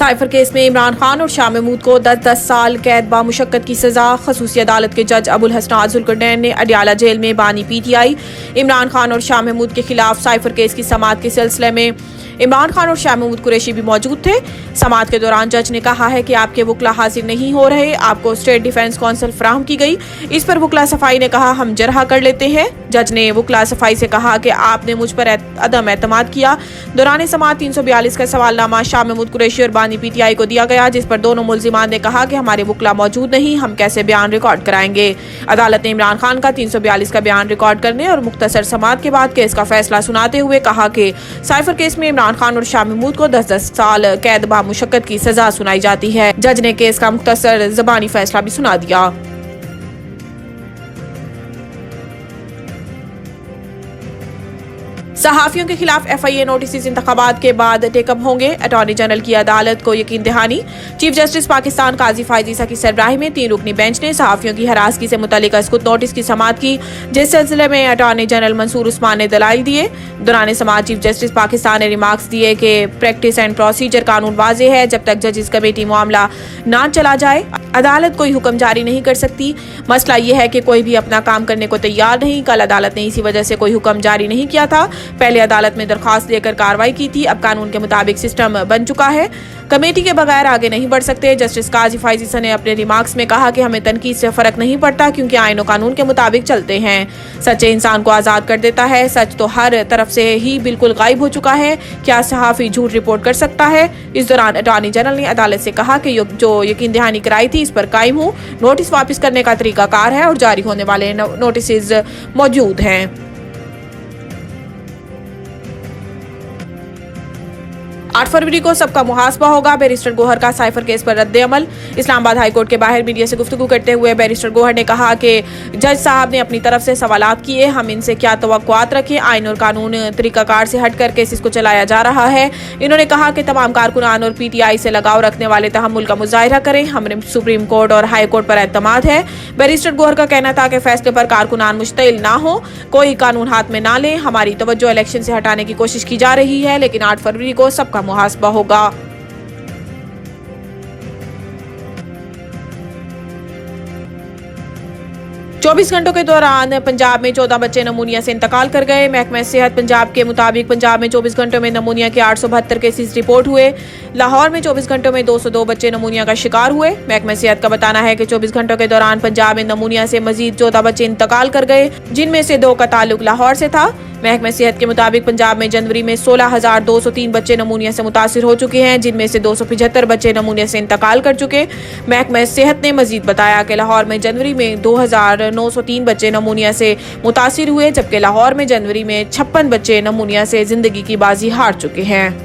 Cipher case में इमरान खान और शाह महमूद को 10-10 साल कैद बामुशक्कत की सजा। खसूसी अदालत के जज अबुल हसन जुल्करनैन ने अडियाला जेल में बानी पीटीआई। इमरान खान और शाह महमूद के खिलाफ साइफर केस की समाअत के सिलसिले में इमरान खान और शाह महमूद कुरैशी भी मौजूद थे। समाअत के दौरान जज ने कहा है कि आपके वकला हाजिर नहीं हो रहे, आपको स्टेट डिफेंस काउंसिल फराहम की गई। इस पर वकला सफाई ने कहा हम जरहा कर लेते हैं। जज ने वकला सफाई से कहा कि आपने मुझ पर अदम एतमाद किया। दौरान समाअत 342 का सवालनामा शाह महमूद कुरैशी और बानी पीटीआई को दिया गया, जिस पर दोनों मुल्जिमान ने कहा कि हमारे वकला मौजूद नहीं, हम कैसे बयान रिकॉर्ड कराएंगे। अदालत ने इमरान खान का 342 का बयान रिकॉर्ड करने और मुख्तसर समाअत के बाद केस का फैसला सुनाते हुए कहा कि साइफर केस में इमरान खान और शाह महमूद को 10-10 साल कैद बामुशक्कत की सजा सुनाई जाती है। जज ने केस का मुख्तसर ज़बानी फैसला भी सुना दिया। सहाफियों के खिलाफ FIA नोटिस इंतखाबात के बाद टेकअप होंगे। अटॉर्नी जनरल की अदालत को यकीन दहानी। चीफ जस्टिस पाकिस्तान काजी फायज ईसा की सरबराही में 3 रुकनी बेंच ने सहाफियों की हरासगी से मुतल्लिक अस्कुत नोटिस की समाअत की, जिस सिलसिले में अटॉर्नी जनरल मंसूर उस्मान ने दलाइल दिए। दौरान समाअत चीफ जस्टिस पाकिस्तान ने रिमार्क्स दिए कि प्रैक्टिस एंड प्रोसीजर कानून वाज़ेह है, जब तक जजेस कमेटी मामला ना चला जाए अदालत कोई हुक्म जारी नहीं कर सकती। मसला यह है कि कोई भी अपना काम करने को तैयार नहीं। कल अदालत ने इसी वजह से कोई हुक्म जारी नहीं किया था। पहले अदालत में दरखास्त देकर कार्रवाई की थी, अब कानून के मुताबिक सिस्टम बन चुका है, कमेटी के बगैर आगे नहीं बढ़ सकते। जस्टिस काजी फायज ईसा ने अपने रिमार्क्स में कहा कि हमें तनकीद से फर्क नहीं पड़ता, क्योंकि आईन और कानून के मुताबिक चलते हैं। सच्चे इंसान को आजाद कर देता है। सच तो हर तरफ से ही बिल्कुल गायब हो चुका है। क्या सहाफी झूठ रिपोर्ट कर सकता है? इस दौरान अटॉर्नी जनरल ने अदालत से कहा कि जो यकीन दहानी कराई थी इस पर कायम हूँ। नोटिस वापस करने का तरीकाकार है और जारी होने वाले नोटिस मौजूद हैं। 8 फरवरी को सबका मुहासबा होगा। बैरिस्टर गोहर का साइफर केस पर रद्द अमल। इस्लामाबाद हाई कोर्ट के बाहर मीडिया से गुफ्तगू करते हुए बैरिस्टर गोहर ने कहा कि जज साहब ने अपनी तरफ से सवालात किए, हम इनसे क्या तवक्कुआत रखें। आइन और कानून तरीकाकार से हटकर केस को चलाया जा रहा है। इन्होंने कहा कि तमाम कारकुनान और PTI से लगाव रखने वाले तहम्मुल का मुजाहिरा करें। हमें सुप्रीम कोर्ट और हाई कोर्ट पर एतमाद है। बैरिस्टर गोहर का कहना था कि फैसले पर कारकुनान मुश्तिल ना हो, कोई कानून हाथ में ना लें। हमारी तवज्जो इलेक्शन से हटाने की कोशिश की जा रही है, लेकिन 8 फरवरी को सबका मुहासबा होगा। 24 घंटों के दौरान पंजाब में 14 बच्चे नमूनिया से इंतकाल कर गए। महकमा सेहत पंजाब के मुताबिक पंजाब में 24 घंटों में नमूनिया के 872 केसेस रिपोर्ट हुए। लाहौर में 24 घंटों में 202 बच्चे नमूनिया का शिकार हुए। महकमा सेहत का बताना है कि 24 घंटों के दौरान पंजाब में नमूनिया से मजीद 14 बच्चे इंतकाल कर गए, जिनमें से 2 का ताल्लुक लाहौर से था। महकमा सेहत के मुताबिक पंजाब में जनवरी में 16,203 बच्चे नमूनिया से मुतासिर हो चुके हैं, जिनमें से 275 बच्चे नमूनिया से इंतकाल कर चुके। महकमा सेहत ने मजीद बताया कि लाहौर में जनवरी में 2,903 बच्चे नमूनिया से मुतासिर हुए, जबकि लाहौर में जनवरी में 56 बच्चे नमूनिया से जिंदगी की बाजी हार चुके हैं।